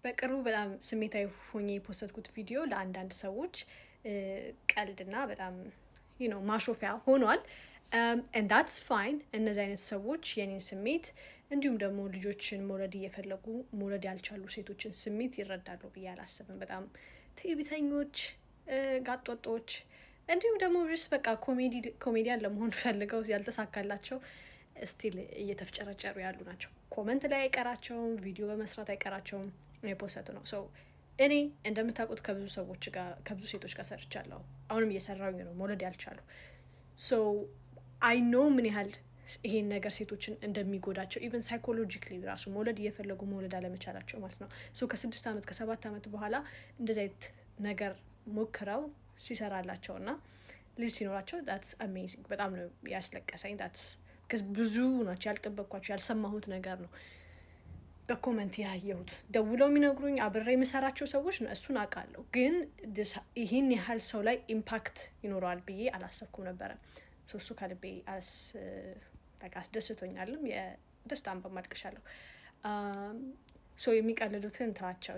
በቅርቡ በጣም ስሜታዊ ሆኜ የፖስተትኩት ቪዲዮ ለአንዳንድ ሰዎች ቀልድና በጣም ማሾፊያ ሆኗል። and that's fine እነዚህ አይነት ሰዎች የኔን ስሜት እንዲሁም ደግሞ ልጆችን መውለድ እየፈለጉ መውለድ ያልቻሉ ሴቶችን ስሜት ይረዳሉ ብዬ አላስብም። በጣም ትዕቢተኞች፣ ጋጦጦች እንዲሁም ደግሞ በቃ ኮሜዲያን ለመሆን ፈልገው ያልተሳካላቸው ስቲል እየተፍጨረጨሩ ያሉ ናቸው። ኮመንት ላይ አይቀራቸውም፣ ቪዲዮ በመስራት አይቀራቸውም። የፖሰቱ ነው ሰው እኔ እንደምታውቁት ከብዙ ሴቶች ጋር ሰርቻለሁ። አሁንም እየሰራሁኝ ነው፣ መውለድ ያልቻሉ አይ ኖ ምን ያህል ይሄን ነገር ሴቶችን እንደሚጎዳቸው ኢቨን ሳይኮሎጂካሊ ራሱ መውለድ እየፈለጉ መውለድ አለመቻላቸው ማለት ነው። ሰው ከ6 ዓመት ከ7 ዓመት በኋላ እንደዚህ አይነት ነገር ሞክረው ሲሰራላቸው እና ልጅ ሲኖራቸው ዳትስ አሜዚንግ። በጣም ነው ያስለቀሰኝ። ዳትስ ብዙ ናቸው ያልጠበቅኳቸው ያልሰማሁት ነገር ነው በኮመንት ያየሁት። ደውለው የሚነግሩኝ አብሬ የምሰራቸው ሰዎች እሱን አውቃለሁ፣ ግን ይህን ያህል ሰው ላይ ኢምፓክት ይኖረዋል ብዬ አላሰብኩም ነበረ። እሱ ከልቤ አስደስቶኛልም፣ የደስታን በማድቅሻለሁ። የሚቀልዱትን ተዋቸው።